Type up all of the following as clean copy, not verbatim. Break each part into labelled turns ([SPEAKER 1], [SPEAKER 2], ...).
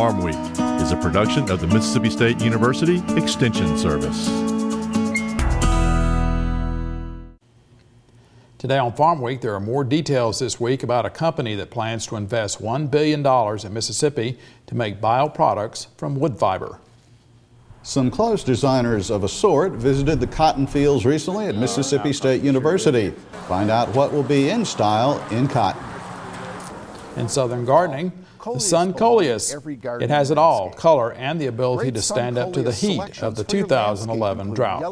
[SPEAKER 1] Farm Week is a production of the Mississippi State University Extension Service.
[SPEAKER 2] Today on Farm Week, there are more details this week about a company that plans to invest $1 billion in Mississippi to make bioproducts from wood fiber.
[SPEAKER 3] Some clothes designers of a sort visited the cotton fields recently at Mississippi State University. Find out what will be in style in cotton.
[SPEAKER 2] In southern gardening, the sun coleus. It has it all, color and the ability to stand up to the heat of the 2011 drought.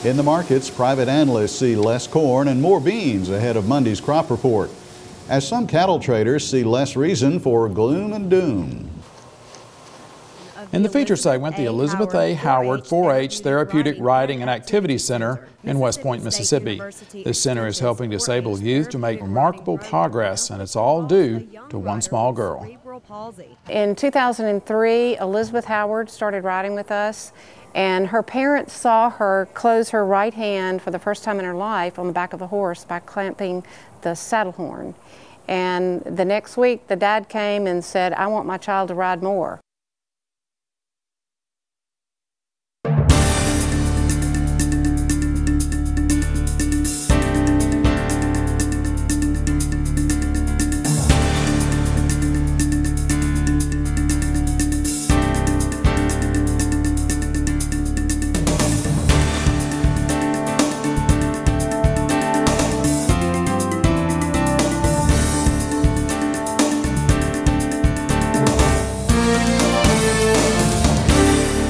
[SPEAKER 3] In the markets, private analysts see less corn and more beans ahead of Monday's crop report, as some cattle traders see less reason for gloom and doom.
[SPEAKER 2] In the feature segment, the Elizabeth A. Howard 4-H Therapeutic Riding and Activity Center in West Point, Mississippi. This center is helping disabled youth to make remarkable progress, and it's all due to one small girl.
[SPEAKER 4] In 2003, Elizabeth Howard started riding with us, and her parents saw her close her right hand for the first time in her life on the back of a horse by clamping the saddle horn. And the next week, the dad came and said, "I want my child to ride more."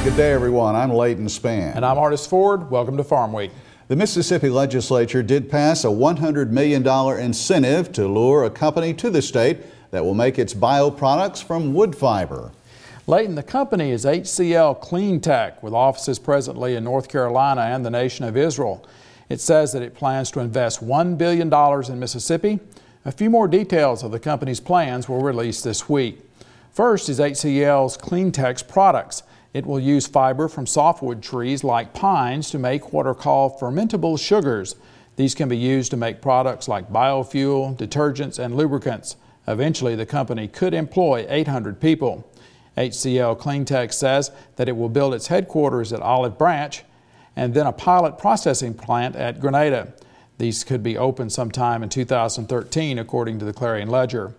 [SPEAKER 3] Good day, everyone. I'm Leighton Spann.
[SPEAKER 2] And I'm Artist Ford. Welcome to Farm Week.
[SPEAKER 3] The Mississippi legislature did pass a $100 million incentive to lure a company to the state that will make its bioproducts from wood fiber.
[SPEAKER 2] Leighton, the company is HCL Clean Tech, with offices presently in North Carolina and the nation of Israel. It says that it plans to invest $1 billion in Mississippi. A few more details of the company's plans were released this week. First is HCL's Clean Tech's products. It will use fiber from softwood trees like pines to make what are called fermentable sugars. These can be used to make products like biofuel, detergents, and lubricants. Eventually, the company could employ 800 people. HCL Clean Tech says that it will build its headquarters at Olive Branch and then a pilot processing plant at Grenada. These could be open sometime in 2013, according to the Clarion Ledger.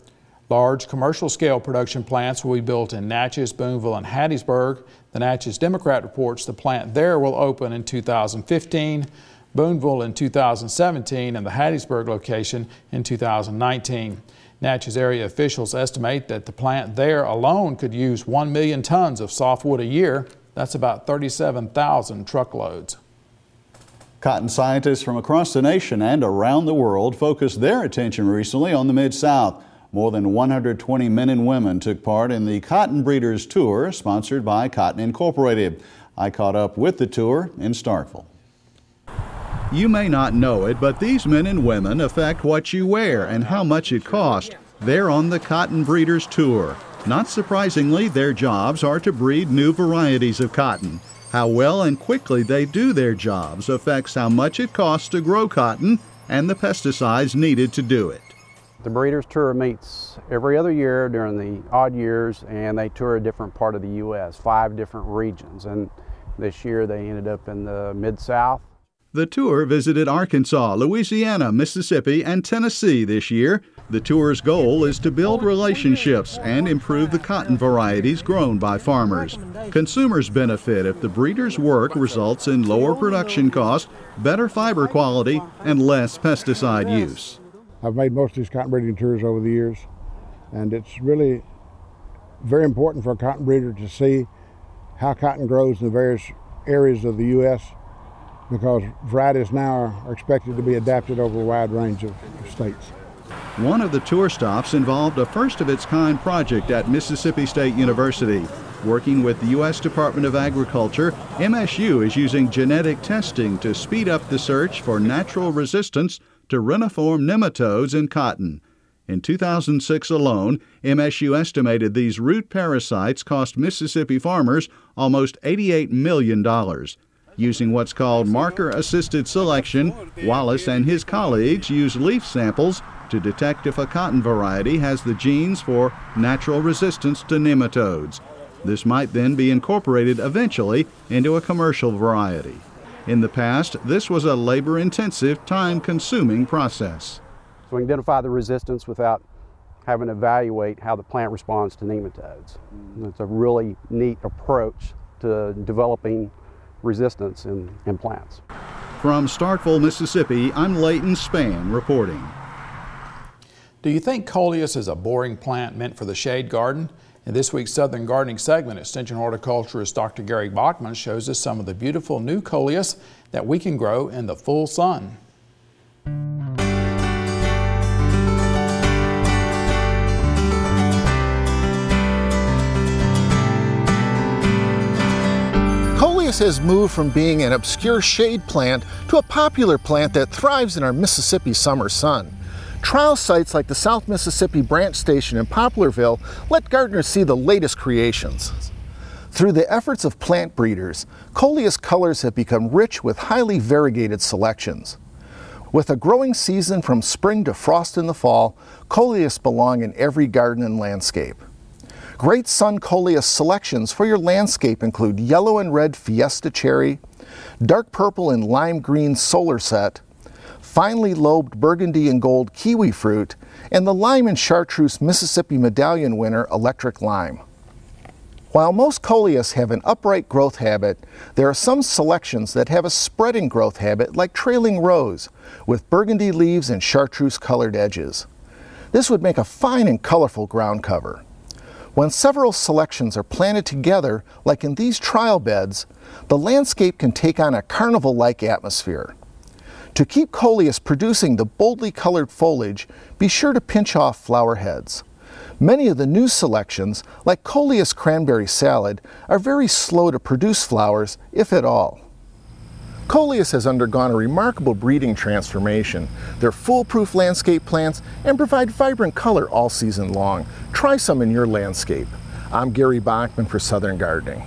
[SPEAKER 2] Large commercial-scale production plants will be built in Natchez, Boonville, and Hattiesburg. The Natchez Democrat reports the plant there will open in 2015, Boonville in 2017, and the Hattiesburg location in 2019. Natchez area officials estimate that the plant there alone could use 1 million tons of softwood a year. That's about 37,000 truckloads.
[SPEAKER 3] Cotton scientists from across the nation and around the world focused their attention recently on the Mid-South. More than 120 men and women took part in the Cotton Breeders Tour, sponsored by Cotton Incorporated. I caught up with the tour in Starkville. You may not know it, but these men and women affect what you wear and how much it costs. They're on the Cotton Breeders Tour. Not surprisingly, their jobs are to breed new varieties of cotton. How well and quickly they do their jobs affects how much it costs to grow cotton and the pesticides needed to do it.
[SPEAKER 5] The Breeders' Tour meets every other year during the odd years, and they tour a different part of the U.S., 5 different regions, and this year they ended up in the Mid-South.
[SPEAKER 3] The tour visited Arkansas, Louisiana, Mississippi, and Tennessee this year. The tour's goal is to build relationships and improve the cotton varieties grown by farmers. Consumers benefit if the breeders' work results in lower production costs, better fiber quality, and less pesticide use.
[SPEAKER 6] I've made most of these cotton breeding tours over the years, and it's really very important for a cotton breeder to see how cotton grows in the various areas of the U.S. because varieties now are expected to be adapted over a wide range of states.
[SPEAKER 3] One of the tour stops involved a first-of-its-kind project at Mississippi State University. Working with the U.S. Department of Agriculture, MSU is using genetic testing to speed up the search for natural resistance to reniform nematodes in cotton. In 2006 alone, MSU estimated these root parasites cost Mississippi farmers almost $88 million. Using what's called marker-assisted selection, Wallace and his colleagues use leaf samples to detect if a cotton variety has the genes for natural resistance to nematodes. This might then be incorporated eventually into a commercial variety. In the past, this was a labor-intensive, time-consuming process.
[SPEAKER 5] So we can identify the resistance without having to evaluate how the plant responds to nematodes. It's a really neat approach to developing resistance in plants.
[SPEAKER 3] From Starkville, Mississippi, I'm Leighton Spann reporting.
[SPEAKER 2] Do you think coleus is a boring plant meant for the shade garden? In this week's Southern Gardening segment, Extension horticulturist Dr. Gary Bachman shows us some of the beautiful new coleus that we can grow in the full sun.
[SPEAKER 7] Coleus has moved from being an obscure shade plant to a popular plant that thrives in our Mississippi summer sun. Trial sites like the South Mississippi Branch Station in Poplarville let gardeners see the latest creations. Through the efforts of plant breeders, coleus colors have become rich with highly variegated selections. With a growing season from spring to frost in the fall, coleus belong in every garden and landscape. Great sun coleus selections for your landscape include yellow and red Fiesta Cherry, dark purple and lime green Solarset, finely lobed burgundy and gold kiwi fruit, and the lime and chartreuse Mississippi Medallion winner Electric Lime. While most coleus have an upright growth habit, there are some selections that have a spreading growth habit like Trailing Rose, with burgundy leaves and chartreuse colored edges. This would make a fine and colorful ground cover. When several selections are planted together, like in these trial beds, the landscape can take on a carnival-like atmosphere. To keep coleus producing the boldly colored foliage, be sure to pinch off flower heads. Many of the new selections, like Coleus Cranberry Salad, are very slow to produce flowers, if at all. Coleus has undergone a remarkable breeding transformation. They're foolproof landscape plants and provide vibrant color all season long. Try some in your landscape. I'm Gary Bachman for Southern Gardening.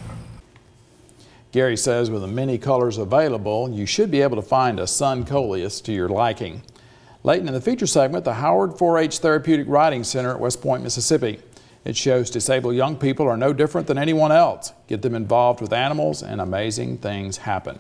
[SPEAKER 2] Gary says with the many colors available, you should be able to find a sun coleus to your liking. Leighton, in the feature segment, the Howard 4-H Therapeutic Riding Center at West Point, Mississippi. It shows disabled young people are no different than anyone else. Get them involved with animals and amazing things happen.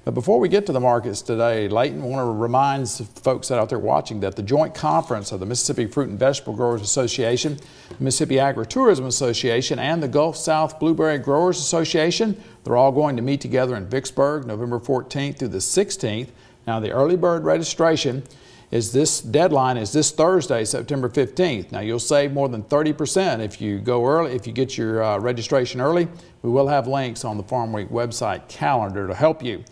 [SPEAKER 2] But before we get to the markets today, Leighton, I want to remind folks out there watching that the joint conference of the Mississippi Fruit and Vegetable Growers Association, the Mississippi Agritourism Association, and the Gulf South Blueberry Growers Association, they're all going to meet together in Vicksburg, November 14th through the 16th. Now, the early bird registration deadline is this Thursday, September 15th. Now, you'll save more than 30% if you go early, if you get your registration early. We will have links on the Farm Week website calendar to help you.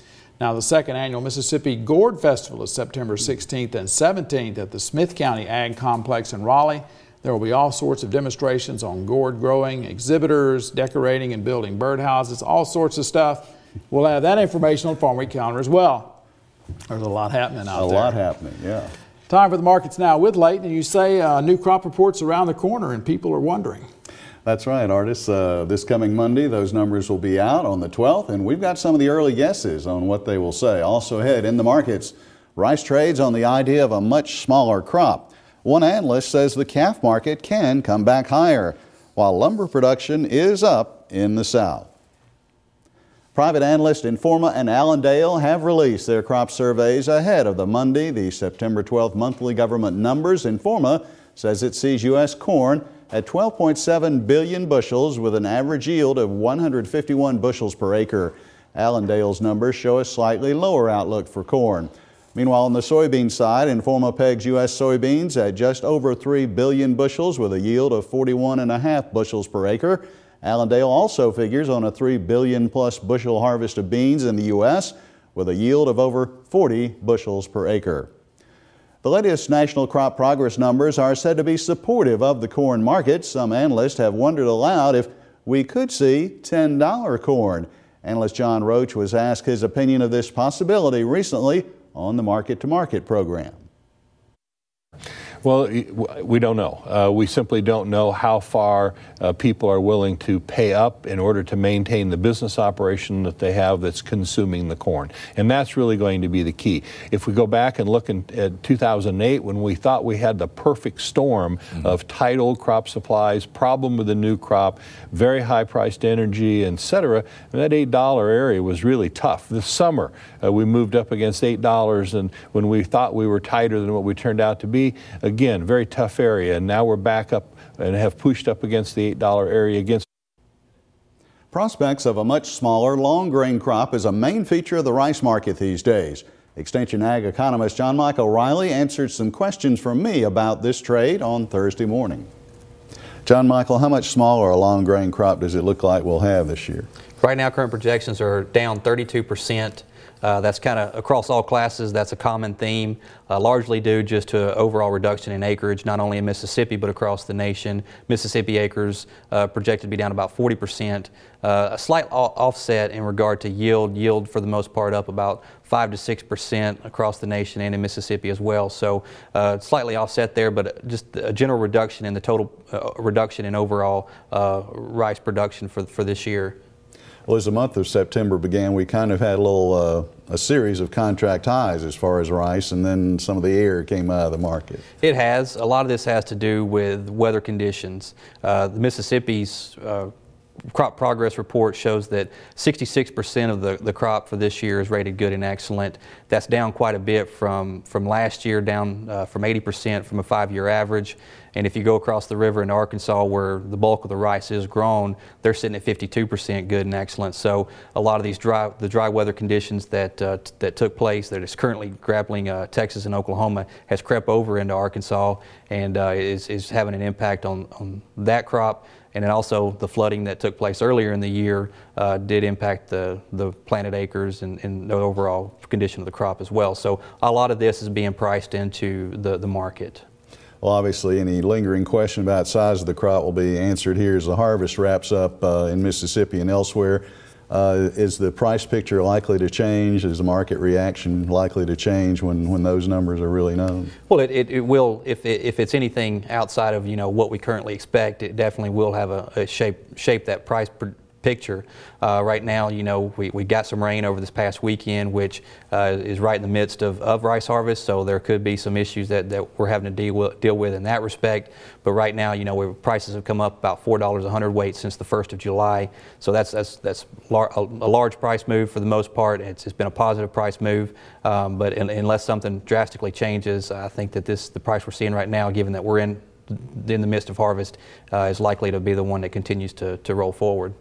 [SPEAKER 2] Now, the second annual Mississippi Gourd Festival is September 16th and 17th at the Smith County Ag Complex in Raleigh. There will be all sorts of demonstrations on gourd growing, exhibitors, decorating and building birdhouses, all sorts of stuff. We'll have that information on Farm Week calendar as well. There's a lot happening out there.
[SPEAKER 3] A lot happening, yeah.
[SPEAKER 2] Time for the markets now with Leighton. You say new crop reports around the corner and people are wondering.
[SPEAKER 3] That's right, Artis. This coming Monday, those numbers will be out on the 12th, and we've got some of the early guesses on what they will say. Also ahead in the markets, rice trades on the idea of a much smaller crop. One analyst says the calf market can come back higher, while lumber production is up in the South. Private analysts Informa and Allendale have released their crop surveys ahead of the Monday, the September 12th monthly government numbers. Informa says it sees U.S. corn at 12.7 billion bushels with an average yield of 151 bushels per acre. Allendale's numbers show a slightly lower outlook for corn. Meanwhile, on the soybean side, Informa pegs U.S. soybeans at just over 3 billion bushels with a yield of 41.5 bushels per acre. Allendale also figures on a 3 billion plus bushel harvest of beans in the U.S. with a yield of over 40 bushels per acre. The latest national crop progress numbers are said to be supportive of the corn market. Some analysts have wondered aloud if we could see $10 corn. Analyst John Roach was asked his opinion of this possibility recently on the Market to Market program.
[SPEAKER 8] Well, we don't know. We simply don't know how far people are willing to pay up in order to maintain the business operation that they have that's consuming the corn. And that's really going to be the key. If we go back and look at 2008, when we thought we had the perfect storm of tight old crop supplies, problem with the new crop, very high priced energy, etc., that $8 area was really tough. This summer, we moved up against $8, and when we thought we were tighter than what we turned out to be, again, very tough area, and now we're back up and have pushed up against the $8 area against.
[SPEAKER 3] Prospects of a much smaller long grain crop is a main feature of the rice market these days. Extension Ag economist John Michael Riley answered some questions from me about this trade on Thursday morning. John Michael, how much smaller a long grain crop does it look like we'll have this year?
[SPEAKER 9] Right now, current projections are down 32%. That's kind of across all classes. That's a common theme, largely due just to overall reduction in acreage, not only in Mississippi but across the nation. Mississippi acres projected to be down about 40%. A slight offset in regard to yield. Yield for the most part up about 5 to 6% across the nation and in Mississippi as well. So slightly offset there, but just a general reduction in the total reduction in overall rice production for this year.
[SPEAKER 3] Well, as the month of September began, we kind of had a series of contract highs as far as rice, and then some of the air came out of the market.
[SPEAKER 9] It has. A lot of this has to do with weather conditions. The Mississippi's crop progress report shows that 66% of the crop for this year is rated good and excellent. That's down quite a bit from last year, down from 80% from a 5-year average. And if you go across the river into Arkansas, where the bulk of the rice is grown, they're sitting at 52% good and excellent. So a lot of these dry weather conditions that took place, that is currently grappling Texas and Oklahoma, has crept over into Arkansas and is having an impact on that crop. And then also the flooding that took place earlier in the year did impact the planted acres and the overall condition of the crop as well. So a lot of this is being priced into the market.
[SPEAKER 3] Well, obviously, any lingering question about size of the crop will be answered here as the harvest wraps up in Mississippi and elsewhere. Is the price picture likely to change? Is the market reaction likely to change when those numbers are really known?
[SPEAKER 9] Well, it will. If it's anything outside of what we currently expect, it definitely will have a shape that price picture. Right now, we got some rain over this past weekend, which is right in the midst of rice harvest, so there could be some issues that we're having to deal with in that respect. But right now, prices have come up about $4 a hundredweight since the 1st of July, so that's a large price move for the most part. It's been a positive price move, but unless something drastically changes, I think that the price we're seeing right now, given that we're in the midst of harvest, is likely to be the one that continues to roll forward.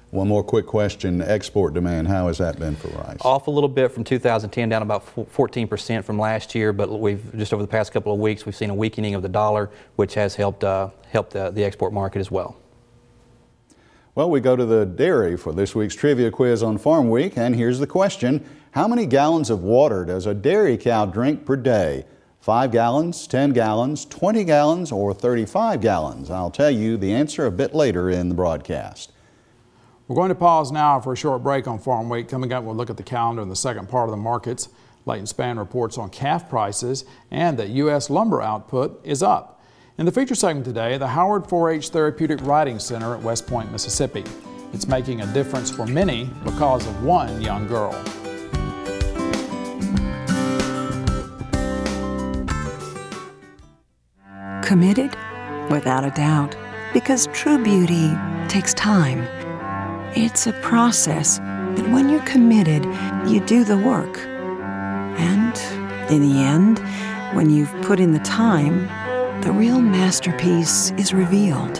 [SPEAKER 3] One more quick question. Export demand, how has that been for rice? Off
[SPEAKER 9] a little bit from 2010, down about 14% from last year, but we've just over the past couple of weeks, we've seen a weakening of the dollar, which has helped the export market as well.
[SPEAKER 3] Well, we go to the dairy for this week's trivia quiz on Farm Week, and here's the question. How many gallons of water does a dairy cow drink per day? 5 gallons, 10 gallons, 20 gallons, or 35 gallons? I'll tell you the answer a bit later in the broadcast.
[SPEAKER 2] We're going to pause now for a short break on Farm Week. Coming up, we'll look at the calendar in the second part of the markets. Leighton Spann reports on calf prices and that U.S. lumber output is up. In the feature segment today, the Howard 4-H Therapeutic Riding Center at West Point, Mississippi. It's making a difference for many because of one young girl.
[SPEAKER 10] Committed? Without a doubt, because true beauty takes time. It's a process, but when you're committed, you do the work. And in the end, when you've put in the time, the real masterpiece is revealed.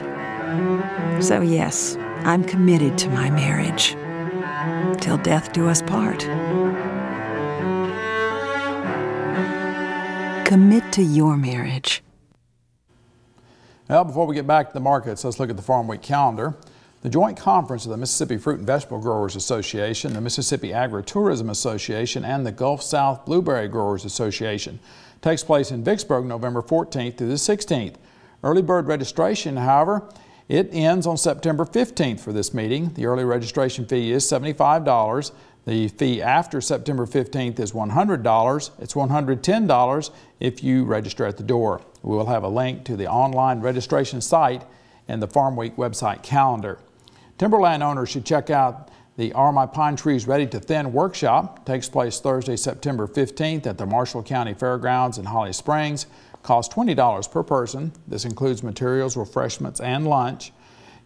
[SPEAKER 10] So yes, I'm committed to my marriage. Till death do us part. Commit to your marriage.
[SPEAKER 2] Well, before we get back to the markets, let's look at the Farm Week calendar. The joint conference of the Mississippi Fruit and Vegetable Growers Association, the Mississippi Agritourism Association, and the Gulf South Blueberry Growers Association takes place in Vicksburg November 14th through the 16th. Early bird registration, however, it ends on September 15th for this meeting. The early registration fee is $75. The fee after September 15th is $100. It's $110 if you register at the door. We will have a link to the online registration site and the Farm Week website calendar. Timberland owners should check out the Are My Pine Trees Ready to Thin workshop. It takes place Thursday, September 15th at the Marshall County Fairgrounds in Holly Springs. Costs $20 per person. This includes materials, refreshments, and lunch.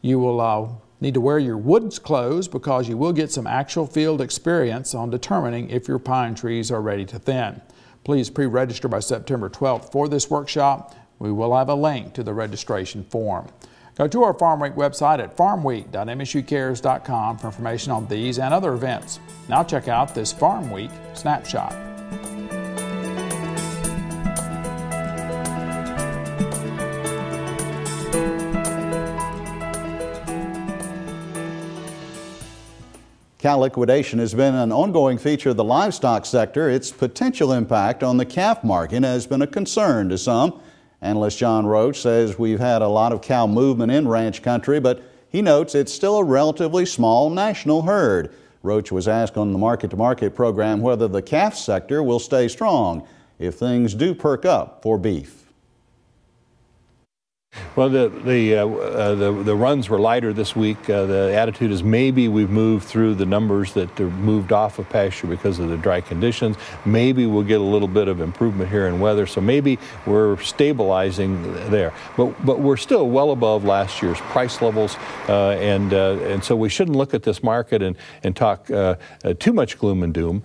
[SPEAKER 2] You will need to wear your woods clothes because you will get some actual field experience on determining if your pine trees are ready to thin. Please pre-register by September 12th for this workshop. We will have a link to the registration form. Go to our Farm Week website at farmweek.msucares.com for information on these and other events. Now check out this Farm Week snapshot.
[SPEAKER 3] Cow liquidation has been an ongoing feature of the livestock sector. Its potential impact on the calf market has been a concern to some. Analyst John Roach says we've had a lot of cow movement in ranch country, but he notes it's still a relatively small national herd. Roach was asked on the Market to Market program whether the calf sector will stay strong if things do perk up for beef.
[SPEAKER 8] Well, the runs were lighter this week. The attitude is maybe we've moved through the numbers that are moved off of pasture because of the dry conditions. Maybe we'll get a little bit of improvement here in weather, so maybe we're stabilizing there. But we're still well above last year's price levels, and so we shouldn't look at this market and talk too much gloom and doom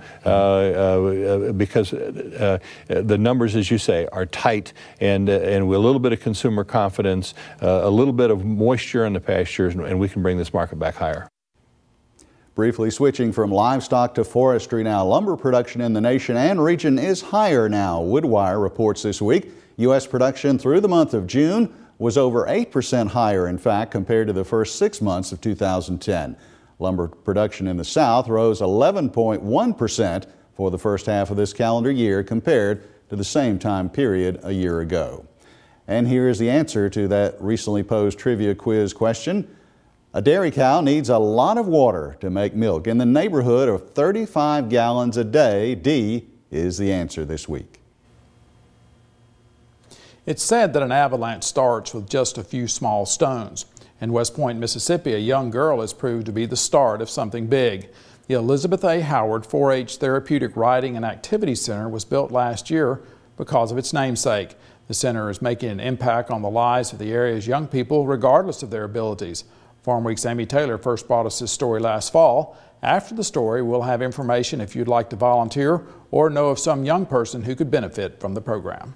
[SPEAKER 8] because the numbers, as you say, are tight, and with a little bit of consumer confidence, a little bit of moisture in the pastures, and we can bring this market back higher.
[SPEAKER 3] Briefly switching from livestock to forestry now. Lumber production in the nation and region is higher now. Woodwire reports this week U.S. production through the month of June was over 8% higher, in fact, compared to the first 6 months of 2010. Lumber production in the South rose 11.1% for the first half of this calendar year compared to the same time period a year ago. And here is the answer to that recently posed trivia quiz question. A dairy cow needs a lot of water to make milk, in the neighborhood of 35 gallons a day. D is the answer this week.
[SPEAKER 2] It's said that an avalanche starts with just a few small stones. In West Point, Mississippi, a young girl has proved to be the start of something big. The Elizabeth A. Howard 4-H Therapeutic Riding and Activity Center was built last year because of its namesake. The center is making an impact on the lives of the area's young people regardless of their abilities. Farm Week's Amy Taylor first brought us this story last fall. After the story, we'll have information if you'd like to volunteer or know of some young person who could benefit from the program.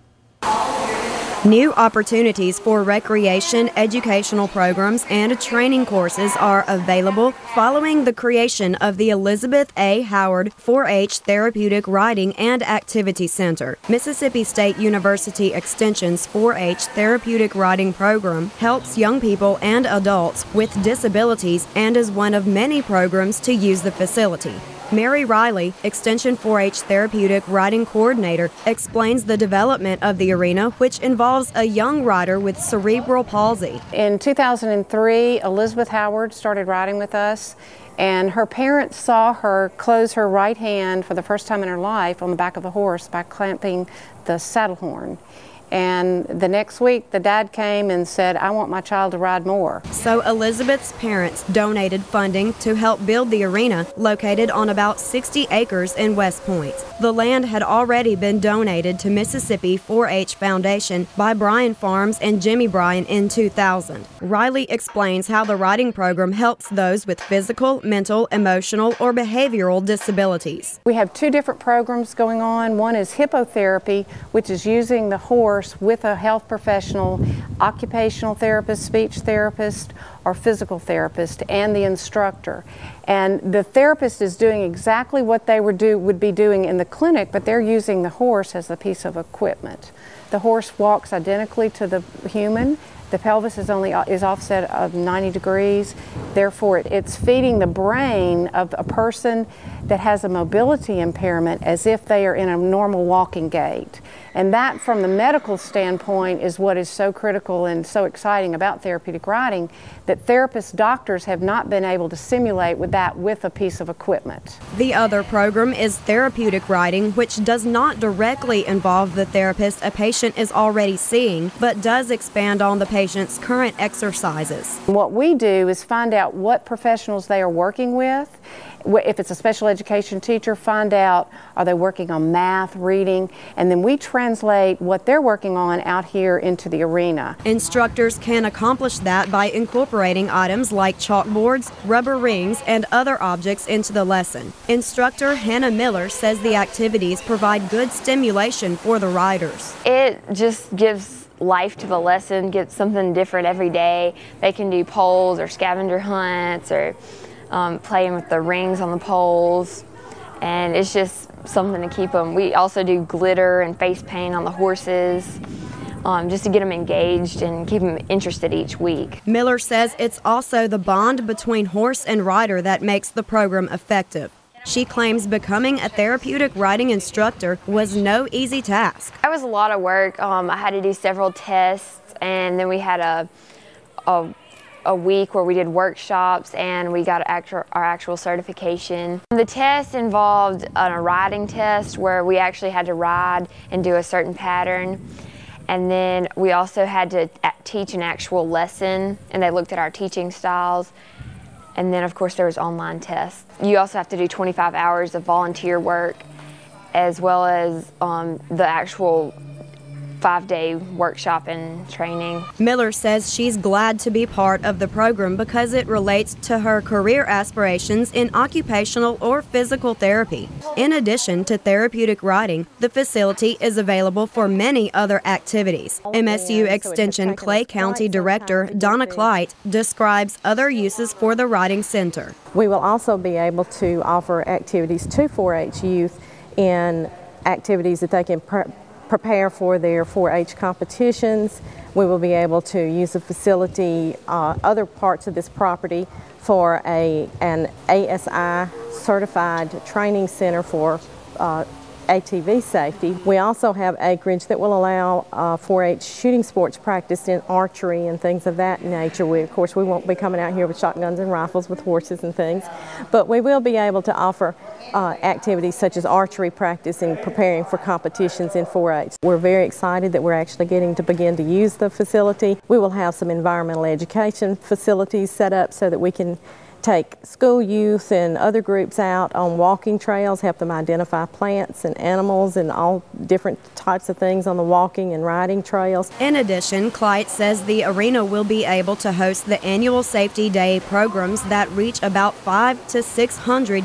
[SPEAKER 11] New opportunities for recreation, educational programs, and training courses are available following the creation of the Elizabeth A. Howard 4-H Therapeutic Riding and Activity Center. Mississippi State University Extension's 4-H Therapeutic Riding program helps young people and adults with disabilities and is one of many programs to use the facility. Mary Riley, Extension 4-H Therapeutic Riding Coordinator, explains the development of the arena, which involves a young rider with cerebral palsy.
[SPEAKER 4] In 2003, Elizabeth Howard started riding with us, and her parents saw her close her right hand for the first time in her life on the back of a horse by clamping the saddle horn. And the next week, the dad came and said, I want my child to ride more.
[SPEAKER 11] So Elizabeth's parents donated funding to help build the arena, located on about 60 acres in West Point. The land had already been donated to Mississippi 4-H Foundation by Bryan Farms and Jimmy Bryan in 2000. Riley explains how the riding program helps those with physical, mental, emotional, or behavioral disabilities.
[SPEAKER 4] We have two different programs going on. One is hippotherapy, which is using the horse with a health professional, occupational therapist, speech therapist, or physical therapist, and the instructor. And the therapist is doing exactly what they would be doing in the clinic, but they're using the horse as a piece of equipment. The horse walks identically to the human. The pelvis is offset of 90 degrees. Therefore, it's feeding the brain of a person that has a mobility impairment as if they are in a normal walking gait. And that, from the medical standpoint, is what is so critical and so exciting about therapeutic riding, that therapists, doctors have not been able to simulate with that with a piece of equipment.
[SPEAKER 11] The other program is therapeutic riding, which does not directly involve the therapist a patient is already seeing, but does expand on the patient's current exercises.
[SPEAKER 4] What we do is find out what professionals they are working with. If it's a special education teacher, find out, are they working on math, reading, and then we translate what they're working on out here into the arena.
[SPEAKER 11] Instructors can accomplish that by incorporating items like chalkboards, rubber rings, and other objects into the lesson. Instructor Hannah Miller says the activities provide good stimulation for the riders.
[SPEAKER 12] It just gives life to the lesson, gets something different every day. They can do polls or scavenger hunts or playing with the rings on the poles, and it's just something to keep them. We also do glitter and face paint on the horses, just to get them engaged and keep them interested each week.
[SPEAKER 11] Miller says it's also the bond between horse and rider that makes the program effective. She claims becoming a therapeutic riding instructor was no easy task.
[SPEAKER 12] It was a lot of work. I had to do several tests, and then we had a week where we did workshops and we got our actual certification. The test involved a riding test where we actually had to ride and do a certain pattern. And then we also had to teach an actual lesson, and they looked at our teaching styles. And then of course there was online tests. You also have to do 25 hours of volunteer work, as well as the actual 5-day workshop and training.
[SPEAKER 11] Miller says she's glad to be part of the program because it relates to her career aspirations in occupational or physical therapy. In addition to therapeutic riding, the facility is available for many other activities. MSU Extension Clay County Director Donna Clyte describes other uses for the riding center.
[SPEAKER 13] We will also be able to offer activities to 4-H youth in activities that they can prepare for their 4-H competitions. We will be able to use the facility, other parts of this property, for an ASI certified training center for ATV safety. We also have acreage that will allow 4-H shooting sports practice in archery and things of that nature. Of course, we won't be coming out here with shotguns and rifles with horses and things, but we will be able to offer activities such as archery practice and preparing for competitions in 4-H. We're very excited that we're actually getting to begin to use the facility. We will have some environmental education facilities set up so that we can take school youth and other groups out on walking trails, help them identify plants and animals and all different types of things on the walking and riding trails.
[SPEAKER 11] In addition, Clyte says the arena will be able to host the annual Safety Day programs that reach about 500 to 600